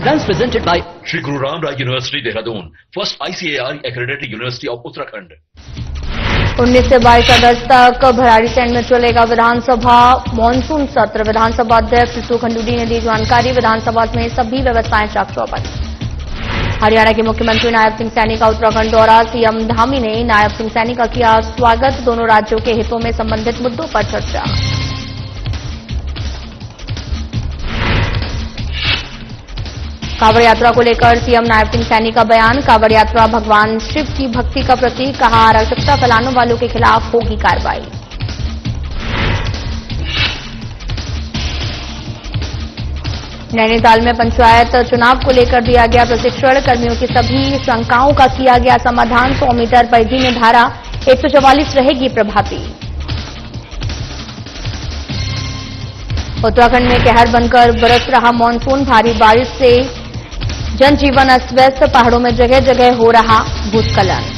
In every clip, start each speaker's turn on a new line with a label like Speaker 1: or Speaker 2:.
Speaker 1: Programs presented by
Speaker 2: Shri Guru Ram Rai University, Dehradun, first ICAR accredited university of Uttarakhand.
Speaker 3: 19 से 22 अगस्त तक भराड़ीसैंण में चलेगा विधानसभा monsoon सत्र। विधानसभा अध्यक्ष रितु खंडूरी ने दी जानकारी। विधानसभा में सभी व्यवस्थाएं चाक चौबंद। हरियाणा के मुख्यमंत्री नायब सिंह सैनी का उत्तराखंड दौरा। सीएम धामी ने नायब सिंह सैनी का किया स्वागत। दोनों राज्यों के हितों में संबंधित मुद्दों पर चर्चा। कांवड़ यात्रा को लेकर सीएम नायब सिंह सैनी का बयान। कांवड़ यात्रा भगवान शिव की भक्ति का प्रतीक। कहा, अराजकता फैलाने वालों के खिलाफ होगी कार्रवाई। नैनीताल में पंचायत चुनाव को लेकर दिया गया प्रशिक्षण। कर्मियों की सभी शंकाओं का किया गया समाधान। 100 मीटर परिधि में धारा 144 रहेगी प्रभावी। उत्तराखंड में कहर बनकर बरस रहा मानसून। भारी बारिश से जनजीवन अस्त व्यस्त। पहाड़ों में जगह जगह हो रहा भूस्खलन।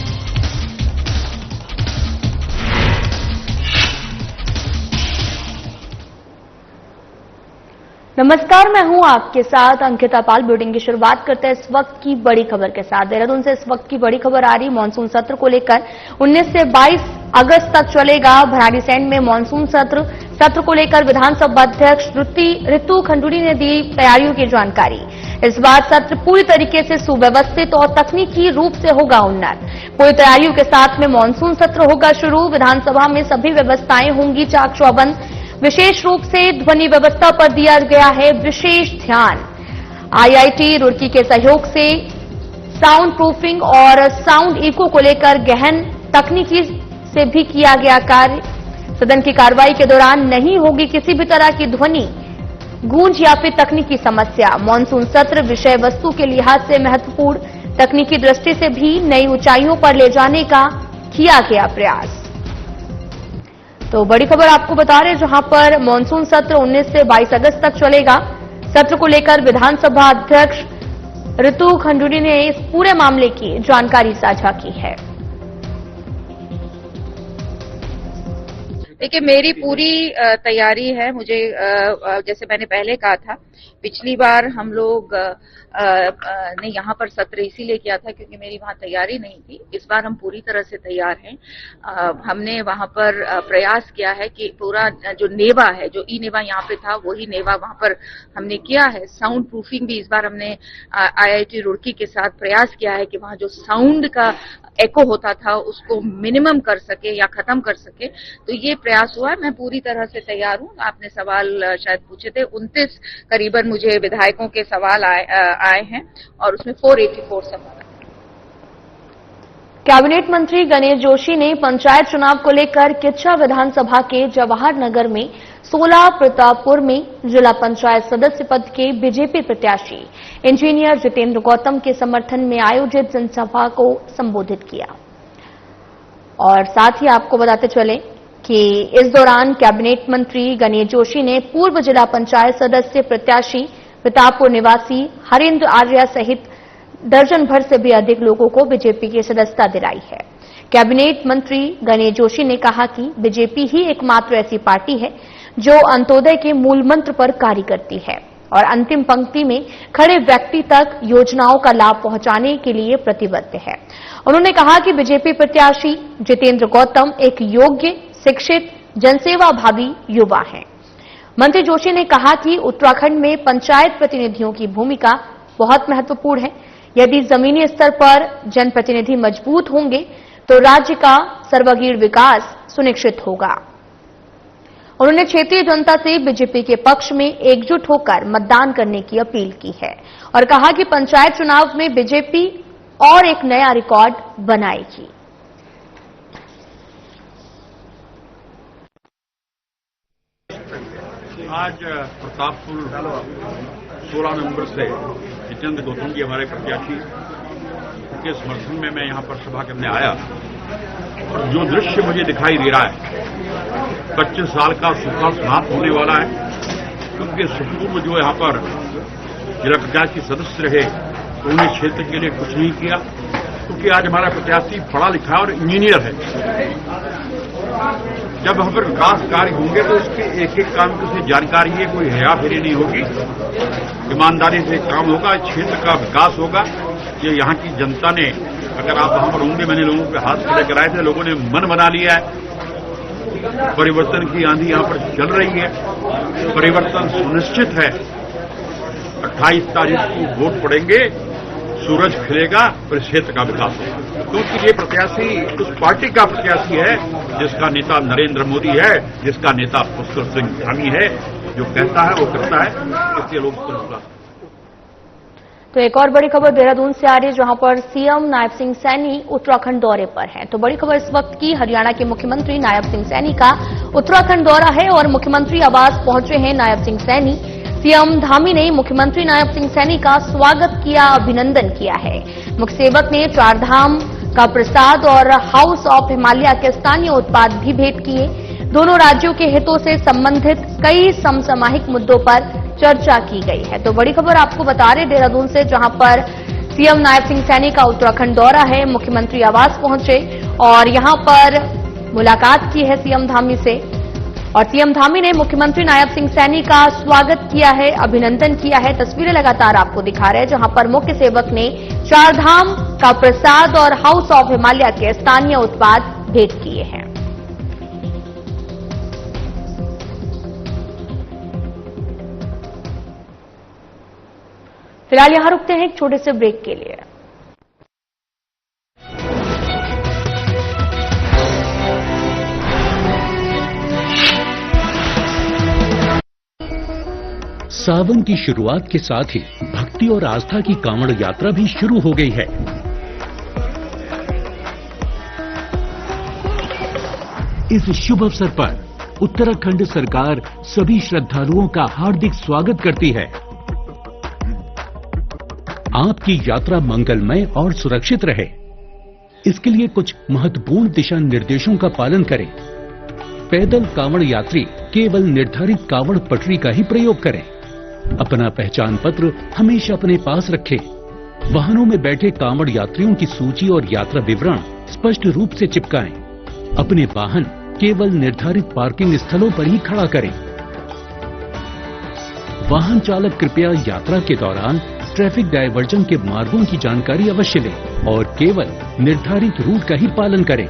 Speaker 3: नमस्कार, मैं हूं आपके साथ अंकिता पाल। बुलेटिन की शुरुआत करते हैं इस वक्त की बड़ी खबर के साथ। देहरादून से इस वक्त की बड़ी खबर आ रही। मानसून सत्र को लेकर 19 से 22 अगस्त तक चलेगा भराड़ीसैंण में मानसून सत्र को लेकर विधानसभा अध्यक्ष रितु खंडूरी ने दी तैयारियों की जानकारी। इस बार सत्र पूरी तरीके से सुव्यवस्थित और तकनीकी रूप से होगा उन्नत। पूरी तैयारियों के साथ में मानसून सत्र होगा शुरू। विधानसभा में सभी व्यवस्थाएं होंगी चाक चौबंद। विशेष रूप से ध्वनि व्यवस्था पर दिया गया है विशेष ध्यान। आईआईटी रुड़की के सहयोग से साउंड प्रूफिंग और साउंड इको को लेकर गहन तकनीकी से भी किया गया कार्य। सदन की कार्रवाई के दौरान नहीं होगी किसी भी तरह की ध्वनि, गूंज या फिर तकनीकी समस्या। मानसून सत्र विषय वस्तु के लिहाज से महत्वपूर्ण, तकनीकी दृष्टि से भी नई ऊंचाइयों पर ले जाने का किया गया प्रयास। तो बड़ी खबर आपको बता रहे, जहां पर मानसून सत्र 19 से 22 अगस्त तक चलेगा। सत्र को लेकर विधानसभा अध्यक्ष रितु खंडूरी ने इस पूरे मामले की जानकारी साझा की है।
Speaker 4: देखिए, मेरी पूरी तैयारी है। मुझे जैसे मैंने पहले कहा था, पिछली बार हम लोग ने यहाँ पर सत्र इसीलिए किया था क्योंकि मेरी वहाँ तैयारी नहीं थी। इस बार हम पूरी तरह से तैयार हैं। हमने वहाँ पर प्रयास किया है कि पूरा जो नेवा है, जो ई नेवा यहाँ पे था, वही नेवा वहाँ पर हमने किया है। साउंड प्रूफिंग भी इस बार हमने आईआईटी रुड़की के साथ प्रयास किया है कि वहाँ जो साउंड का एको होता था उसको मिनिमम कर सके या खत्म कर सके। तो ये प्रयास हुआ है। मैं पूरी तरह से तैयार हूँ। आपने सवाल शायद पूछे थे, 29 करीबन मुझे विधायकों के सवाल आए हैं और उसमें 484 सवाल।
Speaker 3: कैबिनेट मंत्री गणेश जोशी ने पंचायत चुनाव को लेकर किच्चा विधानसभा के जवाहर नगर में 16 प्रतापपुर में जिला पंचायत सदस्य पद के बीजेपी प्रत्याशी इंजीनियर जितेंद्र गौतम के समर्थन में आयोजित जनसभा को संबोधित किया। और साथ ही आपको बताते चले कि इस दौरान कैबिनेट मंत्री गणेश जोशी ने पूर्व जिला पंचायत सदस्य प्रत्याशी प्रतापपुर निवासी हरेंद्र आर्या सहित दर्जन भर से भी अधिक लोगों को बीजेपी की सदस्यता दिलाई है। कैबिनेट मंत्री गणेश जोशी ने कहा कि बीजेपी ही एकमात्र ऐसी पार्टी है जो अंत्योदय के मूल मंत्र पर कार्य करती है और अंतिम पंक्ति में खड़े व्यक्ति तक योजनाओं का लाभ पहुंचाने के लिए प्रतिबद्ध है। उन्होंने कहा कि बीजेपी प्रत्याशी जितेंद्र गौतम एक योग्य, शिक्षित, जनसेवा भावी युवा हैं। मंत्री जोशी ने कहा कि उत्तराखंड में पंचायत प्रतिनिधियों की भूमिका बहुत महत्वपूर्ण है। यदि जमीनी स्तर पर जनप्रतिनिधि मजबूत होंगे तो राज्य का सर्वांगीण विकास सुनिश्चित होगा। उन्होंने क्षेत्रीय जनता से बीजेपी के पक्ष में एकजुट होकर मतदान करने की अपील की है और कहा कि पंचायत चुनाव में बीजेपी और एक नया रिकॉर्ड बनाएगी।
Speaker 5: आज प्रतापपुर 16 नवंबर से जितेंद्र गौतम जी हमारे प्रत्याशी के समर्थन में मैं यहाँ पर सभा करने आया और जो दृश्य मुझे दिखाई दे रहा है, 25 साल का सुखा समाप्त होने वाला है। क्योंकि सुखपूर्व जो यहाँ पर जिला प्रत्याशी सदस्य रहे तो उन्हें क्षेत्र के लिए कुछ नहीं किया, क्योंकि आज हमारा प्रत्याशी पढ़ा लिखा और इंजीनियर है। जब वहां पर विकास कार्य होंगे तो उसके एक एक काम की उसे जानकारी है, कोई हेराफेरी नहीं होगी, ईमानदारी से काम होगा, क्षेत्र का विकास होगा। ये यहाँ की जनता ने, अगर आप वहां पर होंगे, मैंने लोगों के हाथ खड़े कराए थे, लोगों ने मन बना लिया है। परिवर्तन की आंधी यहाँ पर चल रही है, परिवर्तन सुनिश्चित है। 28 तारीख को वोट पड़ेंगे, सूरज खिलेगा और क्षेत्र का विकास होगा, क्योंकि ये प्रत्याशी उस पार्टी का प्रत्याशी है जिसका नेता नरेंद्र मोदी है, जिसका नेता पुष्कर सिंह धामी है। जो कहता है वो करता है, इसलिए लोग विश्वास।
Speaker 3: तो एक और बड़ी खबर देहरादून से आ रही है, जहां पर सीएम नायब सिंह सैनी उत्तराखंड दौरे पर हैं। तो बड़ी खबर इस वक्त की, हरियाणा के मुख्यमंत्री नायब सिंह सैनी का उत्तराखंड दौरा है और मुख्यमंत्री आवास पहुंचे हैं नायब सिंह सैनी। सीएम धामी ने मुख्यमंत्री नायब सिंह सैनी का स्वागत किया, अभिनंदन किया है। मुख्य सेवक ने चारधाम का प्रसाद और हाउस ऑफ हिमालय के स्थानीय उत्पाद भी भेंट किए। दोनों राज्यों के हितों से संबंधित कई समसामयिक मुद्दों पर चर्चा की गई है। तो बड़ी खबर आपको बता रहे देहरादून से, जहां पर सीएम नायब सिंह सैनी का उत्तराखंड दौरा है, मुख्यमंत्री आवास पहुंचे और यहां पर मुलाकात की है सीएम धामी से। और सीएम धामी ने मुख्यमंत्री नायब सिंह सैनी का स्वागत किया है, अभिनंदन किया है। तस्वीरें लगातार आपको दिखा रहे हैं, जहां पर मुख्य सेवक ने चारधाम का प्रसाद और हाउस ऑफ हिमालय के स्थानीय उत्पाद भेंट किए हैं। फिलहाल यहां रुकते हैं एक छोटे से ब्रेक के लिए।
Speaker 1: सावन की शुरुआत के साथ ही भक्ति और आस्था की कांवड़ यात्रा भी शुरू हो गई है। इस शुभ अवसर पर उत्तराखंड सरकार सभी श्रद्धालुओं का हार्दिक स्वागत करती है। आपकी यात्रा मंगलमय और सुरक्षित रहे, इसके लिए कुछ महत्वपूर्ण दिशा निर्देशों का पालन करें। पैदल कांवड़ यात्री केवल निर्धारित कांवड़ पटरी का ही प्रयोग करें। अपना पहचान पत्र हमेशा अपने पास रखें। वाहनों में बैठे कांवड़ यात्रियों की सूची और यात्रा विवरण स्पष्ट रूप से चिपकाएं। अपने वाहन केवल निर्धारित पार्किंग स्थलों पर ही खड़ा करें। वाहन चालक कृपया यात्रा के दौरान ट्रैफिक डायवर्जन के मार्गों की जानकारी अवश्य लें और केवल निर्धारित रूट का ही पालन करें।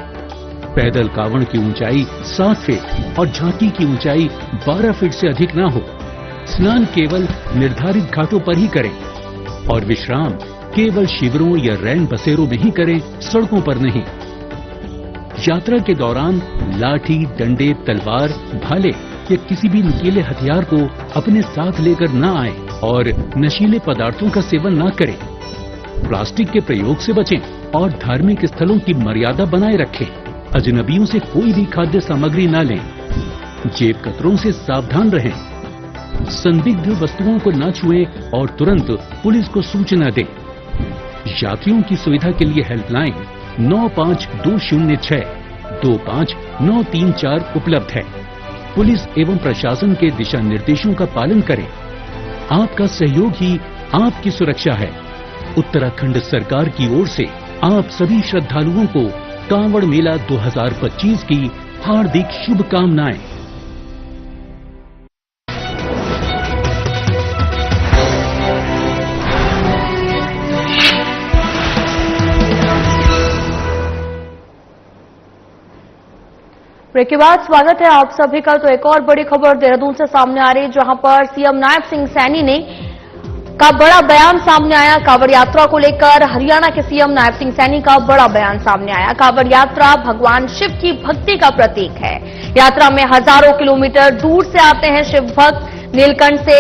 Speaker 1: पैदल कांवड़ की ऊंचाई 7 फीट और झांकी की ऊंचाई 12 फीट से अधिक न हो। स्नान केवल निर्धारित घाटों पर ही करें और विश्राम केवल शिविरों या रैन बसेरों में ही करें, सड़कों पर नहीं। यात्रा के दौरान लाठी, डंडे, तलवार, भाले या किसी भी नुकीले हथियार को अपने साथ लेकर न आए और नशीले पदार्थों का सेवन न करें। प्लास्टिक के प्रयोग से बचें और धार्मिक स्थलों की मर्यादा बनाए रखें। अजनबियों से कोई भी खाद्य सामग्री न लें। जेब कतरों से सावधान रहें। संदिग्ध वस्तुओं को न छुएं और तुरंत पुलिस को सूचना दें। यात्रियों की सुविधा के लिए हेल्पलाइन 95-206 25-934 उपलब्ध है। पुलिस एवं प्रशासन के दिशा निर्देशों का पालन करें। आपका सहयोग ही आपकी सुरक्षा है। उत्तराखंड सरकार की ओर से आप सभी श्रद्धालुओं को कांवड़ मेला 2025 की हार्दिक शुभकामनाएं।
Speaker 3: ब्रेक के बाद स्वागत है आप सभी का। तो एक और बड़ी खबर देहरादून से सामने आ रही है, जहां पर सीएम नायब सिंह सैनी ने का बड़ा बयान सामने आया। कांवड़ यात्रा को लेकर हरियाणा के सीएम नायब सिंह सैनी का बड़ा बयान सामने आया। कांवड़ यात्रा भगवान शिव की भक्ति का प्रतीक है। यात्रा में हजारों किलोमीटर दूर से आते हैं शिव भक्त। नीलकंठ से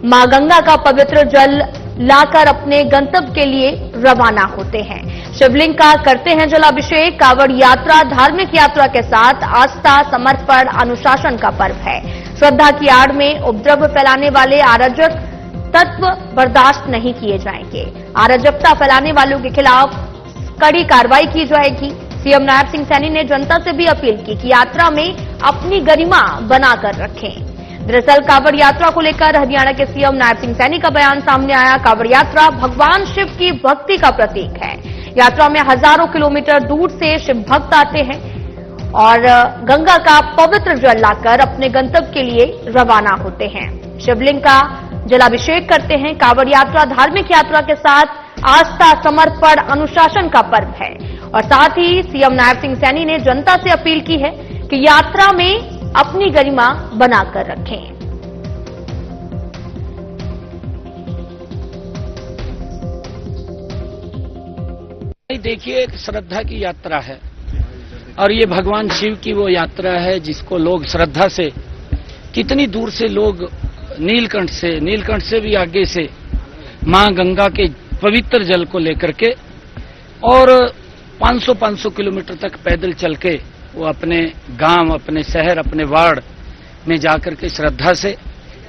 Speaker 3: मां गंगा का पवित्र जल लाकर अपने गंतव्य के लिए रवाना होते हैं। शिवलिंग का करते हैं जलाभिषेक। कांवड़ यात्रा धार्मिक यात्रा के साथ आस्था, समर्पण, अनुशासन का पर्व है। श्रद्धा की आड़ में उपद्रव फैलाने वाले अराजक तत्व बर्दाश्त नहीं किए जाएंगे। अराजकता फैलाने वालों के खिलाफ कड़ी कार्रवाई की जाएगी। सीएम नायब सिंह सैनी ने जनता से भी अपील की कि यात्रा में अपनी गरिमा बनाकर रखें। दरअसल कांवड़ यात्रा को लेकर हरियाणा के सीएम नायब सिंह सैनी का बयान सामने आया। कांवड़ यात्रा भगवान शिव की भक्ति का प्रतीक है। यात्रा में हजारों किलोमीटर दूर से शिव भक्त आते हैं और गंगा का पवित्र जल लाकर अपने गंतव्य के लिए रवाना होते हैं। शिवलिंग का जलाभिषेक करते हैं। कांवड़ यात्रा धार्मिक यात्रा के साथ आस्था, समर्पण, अनुशासन का पर्व है और साथ ही सीएम नायब सिंह सैनी ने जनता से अपील की है कि यात्रा में अपनी गरिमा बनाकर रखें।
Speaker 6: देखिए, एक श्रद्धा की यात्रा है और ये भगवान शिव की वो यात्रा है जिसको लोग श्रद्धा से, कितनी दूर से लोग नीलकंठ से भी आगे से मां गंगा के पवित्र जल को लेकर के और 500 किलोमीटर तक पैदल चल के वो अपने गांव, अपने शहर, अपने वार्ड में जाकर के श्रद्धा से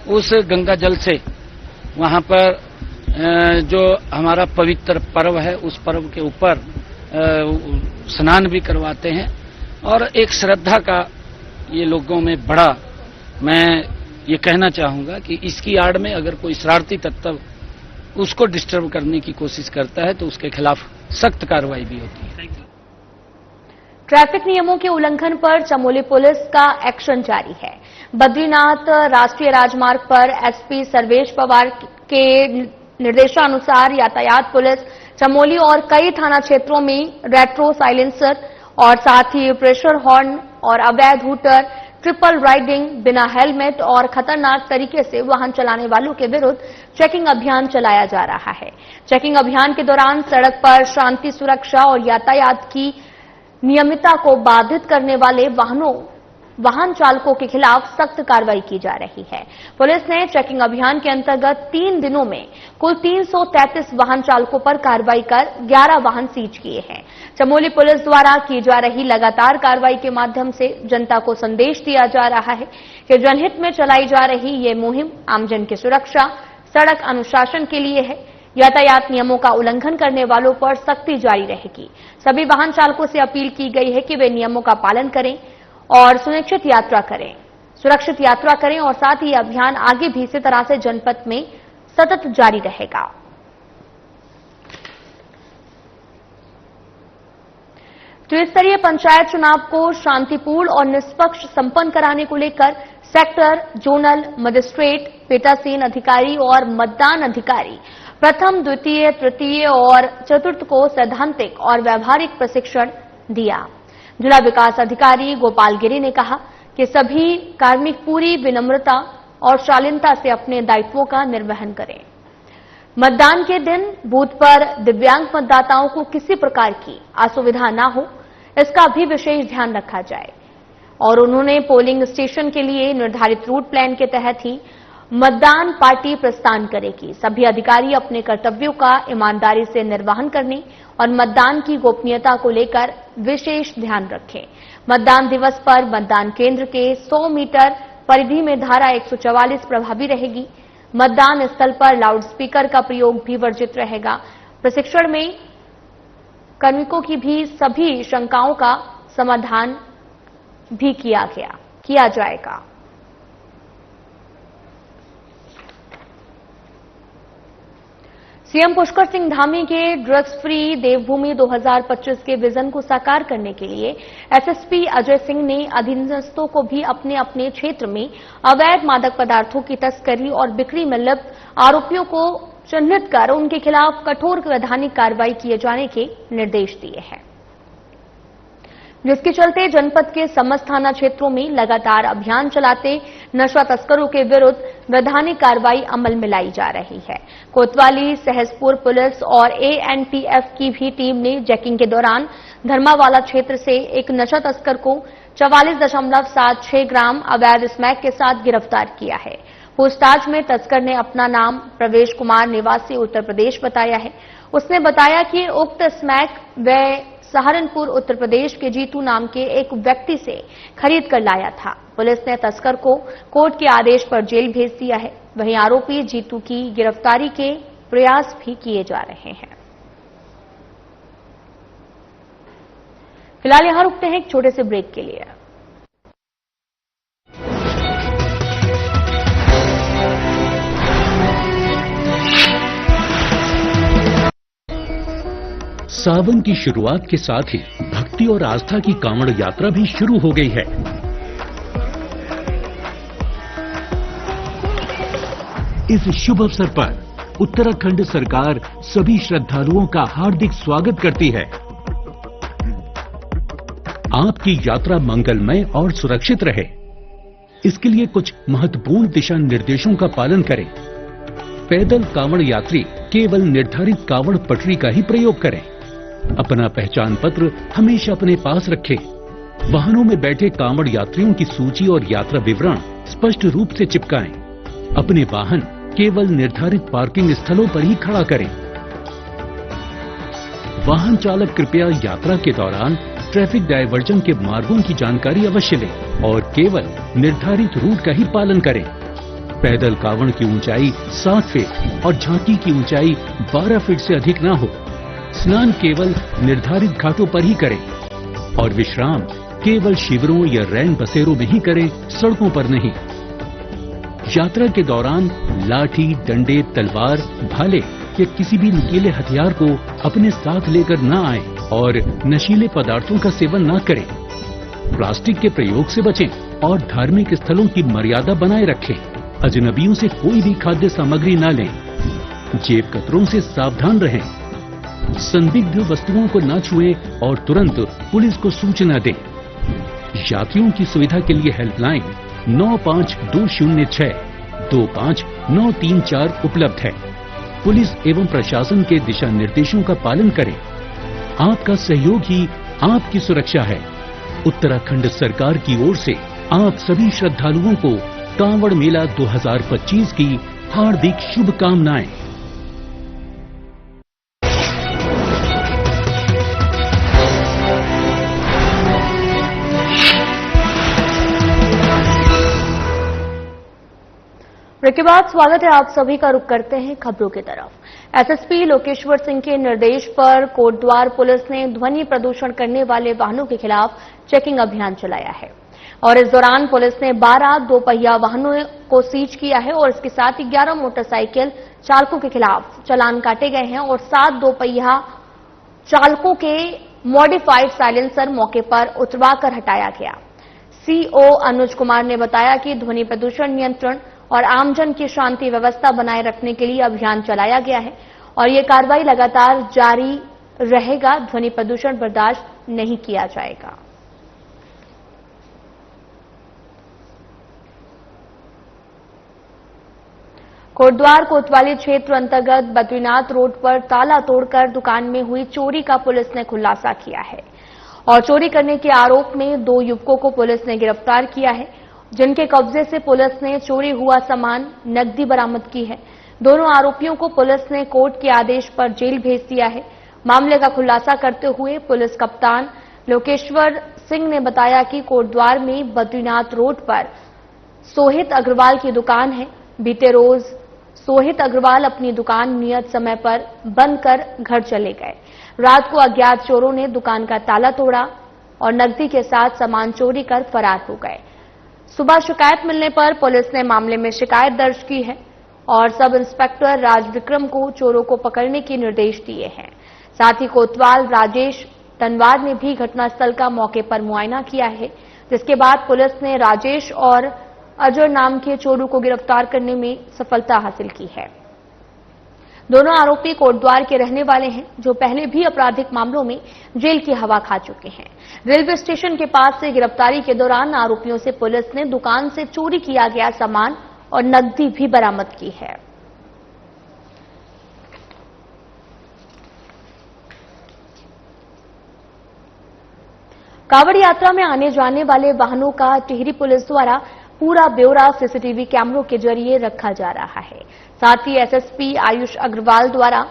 Speaker 6: उस गंगा जल से वहां पर जो हमारा पवित्र पर्व है उस पर्व के ऊपर स्नान भी करवाते हैं और एक श्रद्धा का ये लोगों में बड़ा, मैं ये कहना चाहूंगा कि इसकी आड़ में अगर कोई शरारती तत्व उसको डिस्टर्ब करने की कोशिश करता है तो उसके खिलाफ सख्त कार्रवाई भी होती है।
Speaker 3: ट्रैफिक नियमों के उल्लंघन पर चमोली पुलिस का एक्शन जारी है। बद्रीनाथ राष्ट्रीय राजमार्ग पर एसपी सर्वेश पवार के निर्देशानुसार यातायात पुलिस चमोली और कई थाना क्षेत्रों में रेट्रो साइलेंसर और साथ ही प्रेशर हॉर्न और अवैध हूटर, ट्रिपल राइडिंग, बिना हेलमेट और खतरनाक तरीके से वाहन चलाने वालों के विरुद्ध चेकिंग अभियान चलाया जा रहा है। चेकिंग अभियान के दौरान सड़क पर शांति, सुरक्षा और यातायात की नियमितता को बाधित करने वाले वाहन चालकों के खिलाफ सख्त कार्रवाई की जा रही है। पुलिस ने चेकिंग अभियान के अंतर्गत 3 दिनों में कुल 333 वाहन चालकों पर कार्रवाई कर 11 वाहन सीज किए हैं। चमोली पुलिस द्वारा की जा रही लगातार कार्रवाई के माध्यम से जनता को संदेश दिया जा रहा है कि जनहित में चलाई जा रही ये मुहिम आमजन की सुरक्षा, सड़क अनुशासन के लिए है। यातायात नियमों का उल्लंघन करने वालों पर सख्ती जारी रहेगी। सभी वाहन चालकों से अपील की गई है कि वे नियमों का पालन करें और सुरक्षित यात्रा करें और साथ ही अभियान आगे भी इसी तरह से जनपद में सतत जारी रहेगा। त्रिस्तरीय पंचायत चुनाव को शांतिपूर्ण और निष्पक्ष संपन्न कराने को लेकर सेक्टर, जोनल, मजिस्ट्रेट, पीठासीन अधिकारी और मतदान अधिकारी प्रथम, द्वितीय, तृतीय और चतुर्थ को सैद्धांतिक और व्यावहारिक प्रशिक्षण दिया। जिला विकास अधिकारी गोपाल गिरी ने कहा कि सभी कार्मिक पूरी विनम्रता और शालीनता से अपने दायित्वों का निर्वहन करें। मतदान के दिन बूथ पर दिव्यांग मतदाताओं को किसी प्रकार की असुविधा न हो, इसका भी विशेष ध्यान रखा जाए और उन्होंने पोलिंग स्टेशन के लिए निर्धारित रूट प्लान के तहत ही मतदान पार्टी प्रस्थान करेगी। सभी अधिकारी अपने कर्तव्यों का ईमानदारी से निर्वहन करने और मतदान की गोपनीयता को लेकर विशेष ध्यान रखें। मतदान दिवस पर मतदान केंद्र के 100 मीटर परिधि में धारा 144 प्रभावी रहेगी। मतदान स्थल पर लाउडस्पीकर का प्रयोग भी वर्जित रहेगा। प्रशिक्षण में कार्मिकों की भी सभी शंकाओं का समाधान भी किया जाएगा। सीएम पुष्कर सिंह धामी के ड्रग्स फ्री देवभूमि 2025 के विजन को साकार करने के लिए एसएसपी अजय सिंह ने अधीनस्थों को भी अपने अपने क्षेत्र में अवैध मादक पदार्थों की तस्करी और बिक्री में लिप्त आरोपियों को चिन्हित कर उनके खिलाफ कठोर वैधानिक कार्रवाई किए जाने के निर्देश दिए हैं, जिसके चलते जनपद के समस्त थाना क्षेत्रों में लगातार अभियान चलाते नशा तस्करों के विरुद्ध वैधानिक कार्रवाई अमल में लाई जा रही है। कोतवाली, सहसपुर पुलिस और एएनटीएफ की भी टीम ने चेकिंग के दौरान धर्मावाला क्षेत्र से एक नशा तस्कर को 44.76 ग्राम अवैध स्मैक के साथ गिरफ्तार किया है। पूछताछ में तस्कर ने अपना नाम प्रवेश कुमार निवासी उत्तर प्रदेश बताया है। उसने बताया कि उक्त स्मैक वह सहारनपुर उत्तर प्रदेश के जीतू नाम के एक व्यक्ति से खरीद कर लाया था। पुलिस ने तस्कर को कोर्ट के आदेश पर जेल भेज दिया है। वहीं आरोपी जीतू की गिरफ्तारी के प्रयास भी किए जा रहे हैं। फिलहाल यहां रुकते हैं एक छोटे से ब्रेक के लिए।
Speaker 1: सावन की शुरुआत के साथ ही भक्ति भक्ति और आस्था की कांवड़ यात्रा भी शुरू हो गई है। इस शुभ अवसर पर उत्तराखंड सरकार सभी श्रद्धालुओं का हार्दिक स्वागत करती है। आपकी यात्रा मंगलमय और सुरक्षित रहे, इसके लिए कुछ महत्वपूर्ण दिशा निर्देशों का पालन करें। पैदल कांवड़ यात्री केवल निर्धारित कांवड़ पटरी का ही प्रयोग करें। अपना पहचान पत्र हमेशा अपने पास रखें। वाहनों में बैठे कांवड़ यात्रियों की सूची और यात्रा विवरण स्पष्ट रूप से चिपकाएं। अपने वाहन केवल निर्धारित पार्किंग स्थलों पर ही खड़ा करें। वाहन चालक कृपया यात्रा के दौरान ट्रैफिक डायवर्जन के मार्गों की जानकारी अवश्य लें और केवल निर्धारित रूट का ही पालन करें। पैदल कांवड़ की ऊंचाई 7 फीट और झांकी की ऊंचाई 12 फीट से अधिक न हो। स्नान केवल निर्धारित घाटों पर ही करें और विश्राम केवल शिविरों या रैन बसेरों में ही करें, सड़कों पर नहीं। यात्रा के दौरान लाठी, डंडे, तलवार, भाले या किसी भी नुकीले हथियार को अपने साथ लेकर न आएं और नशीले पदार्थों का सेवन न करें। प्लास्टिक के प्रयोग से बचें और धार्मिक स्थलों की मर्यादा बनाए रखें। अजनबियों से कोई भी खाद्य सामग्री न लें। जेब कतरों से सावधान रहें। संदिग्ध वस्तुओं को न छुएं और तुरंत पुलिस को सूचना दें। यात्रियों की सुविधा के लिए हेल्पलाइन 9520625934 उपलब्ध है। पुलिस एवं प्रशासन के दिशा निर्देशों का पालन करें। आपका सहयोग ही आपकी सुरक्षा है। उत्तराखंड सरकार की ओर से आप सभी श्रद्धालुओं को कांवड़ मेला 2025 की हार्दिक शुभकामनाएं।
Speaker 3: ब्रेक के बाद स्वागत है आप सभी का। रुख करते हैं खबरों की तरफ। एसएसपी लोकेश्वर सिंह के निर्देश पर कोटद्वार पुलिस ने ध्वनि प्रदूषण करने वाले वाहनों के खिलाफ चेकिंग अभियान चलाया है और इस दौरान पुलिस ने 12 दोपहिया वाहनों को सीज किया है और इसके साथ ही 11 मोटरसाइकिल चालकों के खिलाफ चालान काटे गए हैं और 7 दोपहिया चालकों के मॉडिफाइड साइलेंसर मौके पर उतरवाकर हटाया गया। सीओ अनुज कुमार ने बताया कि ध्वनि प्रदूषण नियंत्रण और आमजन की शांति व्यवस्था बनाए रखने के लिए अभियान चलाया गया है और ये कार्रवाई लगातार जारी रहेगा। ध्वनि प्रदूषण बर्दाश्त नहीं किया जाएगा। कोटद्वार कोतवाली क्षेत्र अंतर्गत बद्रीनाथ रोड पर ताला तोड़कर दुकान में हुई चोरी का पुलिस ने खुलासा किया है और चोरी करने के आरोप में 2 युवकों को पुलिस ने गिरफ्तार किया है, जिनके कब्जे से पुलिस ने चोरी हुआ सामान नकदी बरामद की है। दोनों आरोपियों को पुलिस ने कोर्ट के आदेश पर जेल भेज दिया है। मामले का खुलासा करते हुए पुलिस कप्तान लोकेश्वर सिंह ने बताया कि कोटद्वार में बद्रीनाथ रोड पर सोहित अग्रवाल की दुकान है। बीते रोज सोहित अग्रवाल अपनी दुकान नियत समय पर बंद कर घर चले गए। रात को अज्ञात चोरों ने दुकान का ताला तोड़ा और नकदी के साथ सामान चोरी कर फरार हो गए। सुबह शिकायत मिलने पर पुलिस ने मामले में शिकायत दर्ज की है और सब इंस्पेक्टर राज विक्रम को चोरों को पकड़ने के निर्देश दिए हैं। साथ ही कोतवाल राजेश तनवार ने भी घटनास्थल का मौके पर मुआयना किया है, जिसके बाद पुलिस ने राजेश और अजय नाम के चोरों को गिरफ्तार करने में सफलता हासिल की है। दोनों आरोपी कोटद्वार के रहने वाले हैं, जो पहले भी आपराधिक मामलों में जेल की हवा खा चुके हैं। रेलवे स्टेशन के पास से गिरफ्तारी के दौरान आरोपियों से पुलिस ने दुकान से चोरी किया गया सामान और नकदी भी बरामद की है। कांवड़ यात्रा में आने जाने वाले वाहनों का टिहरी पुलिस द्वारा पूरा ब्यौरा सीसीटीवी कैमरों के जरिए रखा जा रहा है। साथ ही एसएसपी आयुष अग्रवाल द्वारा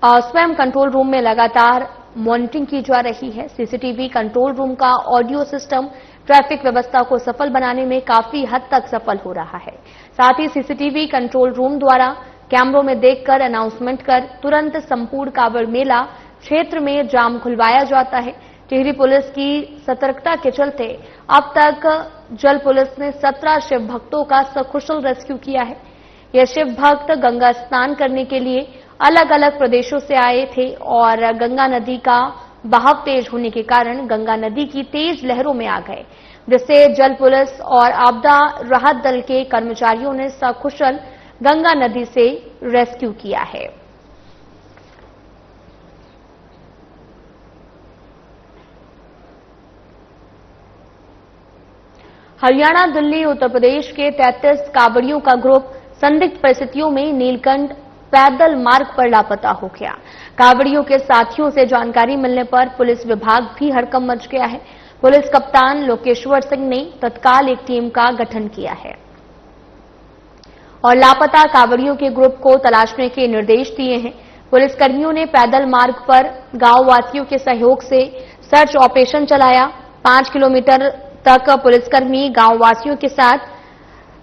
Speaker 3: स्वयं कंट्रोल रूम में लगातार मॉनिटरिंग की जा रही है। सीसीटीवी कंट्रोल रूम का ऑडियो सिस्टम ट्रैफिक व्यवस्था को सफल बनाने में काफी हद तक सफल हो रहा है। साथ ही सीसीटीवी कंट्रोल रूम द्वारा कैमरों में देखकर अनाउंसमेंट कर तुरंत संपूर्ण कांवड़ मेला क्षेत्र में जाम खुलवाया जाता है। टिहरी पुलिस की सतर्कता के चलते अब तक जल पुलिस ने 17 शिव भक्तों का सकुशल रेस्क्यू किया है। ये शिव भक्त गंगा स्नान करने के लिए अलग अलग प्रदेशों से आए थे और गंगा नदी का बहाव तेज होने के कारण गंगा नदी की तेज लहरों में आ गए, जिससे जल पुलिस और आपदा राहत दल के कर्मचारियों ने सकुशल गंगा नदी से रेस्क्यू किया है। हरियाणा, दिल्ली, उत्तर प्रदेश के 33 कांवड़ियों का ग्रुप संदिग्ध परिस्थितियों में नीलकंठ पैदल मार्ग पर लापता हो गया। कांवड़ियों के साथियों से जानकारी मिलने पर पुलिस विभाग भी हड़कंप मच गया है। पुलिस कप्तान लोकेश्वर सिंह ने तत्काल एक टीम का गठन किया है और लापता कांवड़ियों के ग्रुप को तलाशने के निर्देश दिए हैं। पुलिसकर्मियों ने पैदल मार्ग पर गांव वासियों के सहयोग से सर्च ऑपरेशन चलाया। 5 किलोमीटर तक पुलिसकर्मी गांव वासियों के साथ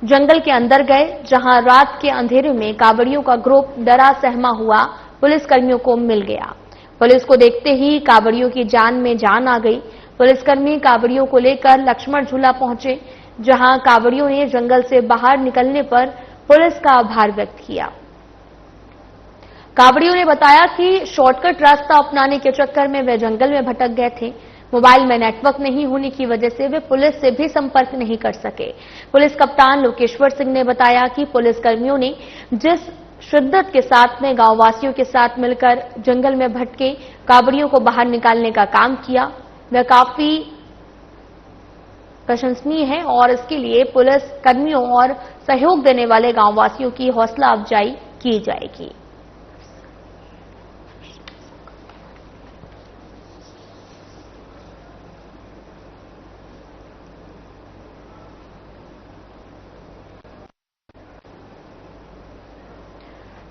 Speaker 3: जंगल के अंदर गए, जहां रात के अंधेरे में कांवड़ियों का ग्रुप डरा सहमा हुआ पुलिसकर्मियों को मिल गया। पुलिस को देखते ही कांवड़ियों की जान में जान आ गई। पुलिसकर्मी कांवड़ियों को लेकर लक्ष्मण झूला पहुंचे, जहां कांवड़ियों ने जंगल से बाहर निकलने पर पुलिस का आभार व्यक्त किया। कांवड़ियों ने बताया कि शॉर्टकट रास्ता अपनाने के चक्कर में वे जंगल में भटक गए थे। मोबाइल में नेटवर्क नहीं होने की वजह से वे पुलिस से भी संपर्क नहीं कर सके। पुलिस कप्तान लोकेश्वर सिंह ने बताया कि पुलिसकर्मियों ने जिस शिद्दत के साथ में गांव वासियों के साथ मिलकर जंगल में भटके कांवड़ियों को बाहर निकालने का काम किया, वह काफी प्रशंसनीय है और इसके लिए पुलिस कर्मियों और सहयोग देने वाले गांव वासियों की हौसला अफजाई की जाएगी।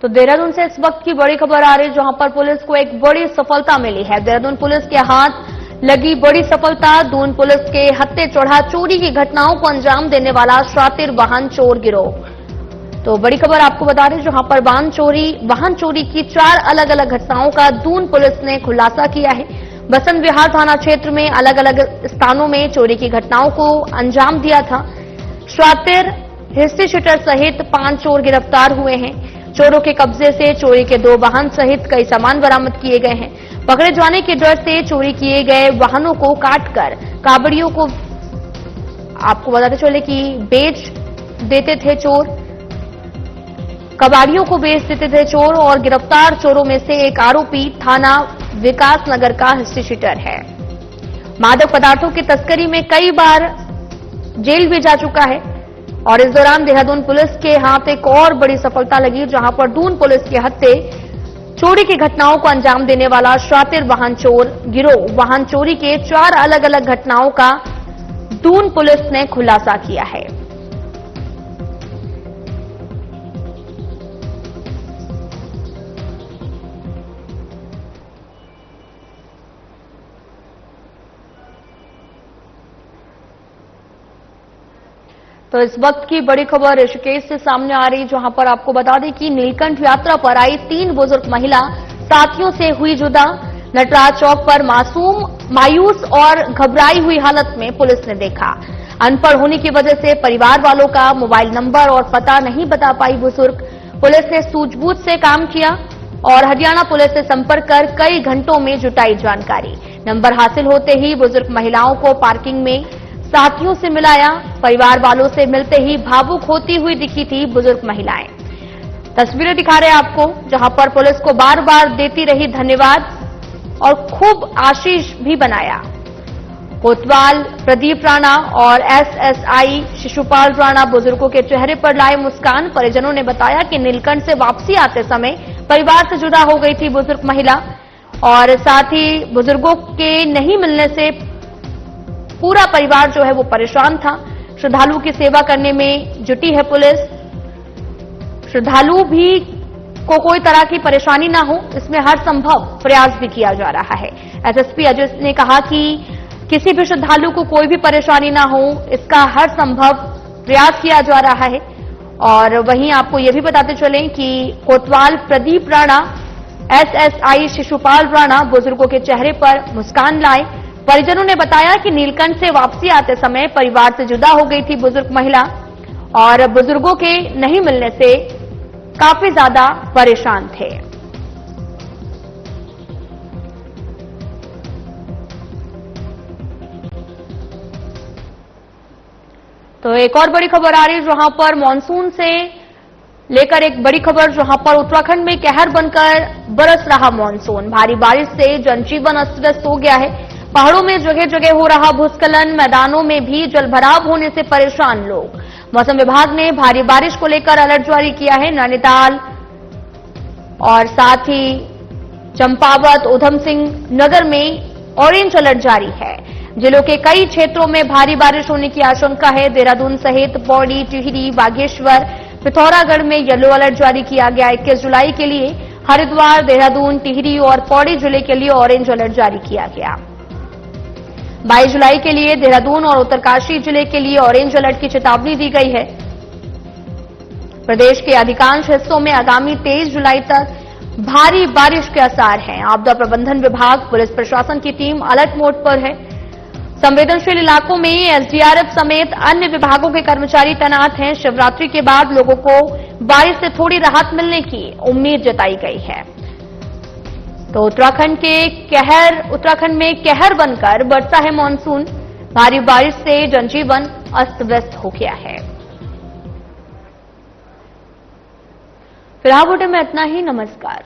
Speaker 3: तो देहरादून से इस वक्त की बड़ी खबर आ रही है, जहां पर पुलिस को एक बड़ी सफलता मिली है। देहरादून पुलिस के हाथ लगी बड़ी सफलता। दून पुलिस के हत्थे चढ़ा चोरी की घटनाओं को अंजाम देने वाला शातिर वाहन चोर गिरोह। तो बड़ी खबर आपको बता रहे हैं, जहां पर वाहन चोरी की 4 अलग अलग घटनाओं का दून पुलिस ने खुलासा किया है। बसंत विहार थाना क्षेत्र में अलग अलग स्थानों में चोरी की घटनाओं को अंजाम दिया था। शातिर, हिस्ट्री शीटर सहित 5 चोर गिरफ्तार हुए हैं। चोरों के कब्जे से चोरी के 2 वाहन सहित कई सामान बरामद किए गए हैं। पकड़े जाने के डर से चोरी किए गए वाहनों को काटकर कांवड़ियों को आपको बताते चले कि बेच देते थे चोर, कबाड़ियों को बेच देते थे चोर। और गिरफ्तार चोरों में से एक आरोपी थाना विकास नगर का हिस्ट्री शीटर है। मादक पदार्थों की तस्करी में कई बार जेल भी जा चुका है। और इस दौरान देहरादून पुलिस के हाथ एक और बड़ी सफलता लगी, जहां पर दून पुलिस के हत्थे चोरी की घटनाओं को अंजाम देने वाला शातिर वाहन चोर गिरोह वाहन चोरी के 4 अलग अलग घटनाओं का दून पुलिस ने खुलासा किया है। तो इस वक्त की बड़ी खबर ऋषिकेश से सामने आ रही, जहां पर आपको बता दें कि नीलकंठ यात्रा पर आई 3 बुजुर्ग महिला साथियों से हुई जुदा। नटराज चौक पर मायूस और घबराई हुई हालत में पुलिस ने देखा। अनपढ़ होने की वजह से परिवार वालों का मोबाइल नंबर और पता नहीं बता पाई बुजुर्ग। पुलिस ने सूझबूझ से काम किया और हरियाणा पुलिस से संपर्क कर कई घंटों में जुटाई जानकारी। नंबर हासिल होते ही बुजुर्ग महिलाओं को पार्किंग में साथियों से मिलाया। परिवार वालों से मिलते ही भावुक होती हुई दिखी थी बुजुर्ग महिलाएं। तस्वीरें दिखा रहे हैं आपको, जहां पर पुलिस को बार बार देती रही धन्यवाद और खूब आशीष भी बनाया। कोतवाल प्रदीप राणा और एसएसआई शिशुपाल राणा बुजुर्गों के चेहरे पर लाए मुस्कान। परिजनों ने बताया कि नीलकंठ से वापसी आते समय परिवार से जुदा हो गई थी बुजुर्ग महिला और साथ ही बुजुर्गों के नहीं मिलने से पूरा परिवार जो है वो परेशान था। श्रद्धालुओं की सेवा करने में जुटी है पुलिस। श्रद्धालु भी को कोई तरह की परेशानी ना हो, इसमें हर संभव प्रयास भी किया जा रहा है। एसएसपी अजय ने कहा कि किसी भी श्रद्धालु को कोई भी परेशानी ना हो, इसका हर संभव प्रयास किया जा रहा है। और वहीं आपको यह भी बताते चलें कि कोतवाल प्रदीप राणा, एसएसआई शिशुपाल राणा बुजुर्गों के चेहरे पर मुस्कान लाए। परिजनों ने बताया कि नीलकंठ से वापसी आते समय परिवार से जुदा हो गई थी बुजुर्ग महिला और बुजुर्गों के नहीं मिलने से काफी ज्यादा परेशान थे। तो एक और बड़ी खबर आ रही है जहां पर मानसून से लेकर एक बड़ी खबर जहां पर उत्तराखंड में कहर बनकर बरस रहा मानसून। भारी बारिश से जनजीवन अस्त व्यस्त हो गया है। पहाड़ों में जगह जगह हो रहा भूस्खलन, मैदानों में भी जलभराव होने से परेशान लोग। मौसम विभाग ने भारी बारिश को लेकर अलर्ट जारी किया है। नैनीताल और साथ ही चंपावत, उधम सिंह नगर में ऑरेंज अलर्ट जारी है। जिलों के कई क्षेत्रों में भारी बारिश होने की आशंका है। देहरादून सहित पौड़ी, टिहरी, बागेश्वर, पिथौरागढ़ में येलो अलर्ट जारी किया गया। 21 जुलाई के लिए हरिद्वार, देहरादून, टिहरी और पौड़ी जिले के लिए ऑरेंज अलर्ट जारी किया गया। 22 जुलाई के लिए देहरादून और उत्तरकाशी जिले के लिए ऑरेंज अलर्ट की चेतावनी दी गई है। प्रदेश के अधिकांश हिस्सों में आगामी 23 जुलाई तक भारी बारिश के आसार हैं। आपदा प्रबंधन विभाग, पुलिस प्रशासन की टीम अलर्ट मोड पर है। संवेदनशील इलाकों में एसडीआरएफ समेत अन्य विभागों के कर्मचारी तैनात हैं। शिवरात्रि के बाद लोगों को बारिश से थोड़ी राहत मिलने की उम्मीद जताई गई है। तो उत्तराखंड में कहर बनकर बरसा है मानसून। भारी बारिश से जनजीवन अस्त व्यस्त हो गया है। फिलहाल बुलेटिन में इतना ही। नमस्कार।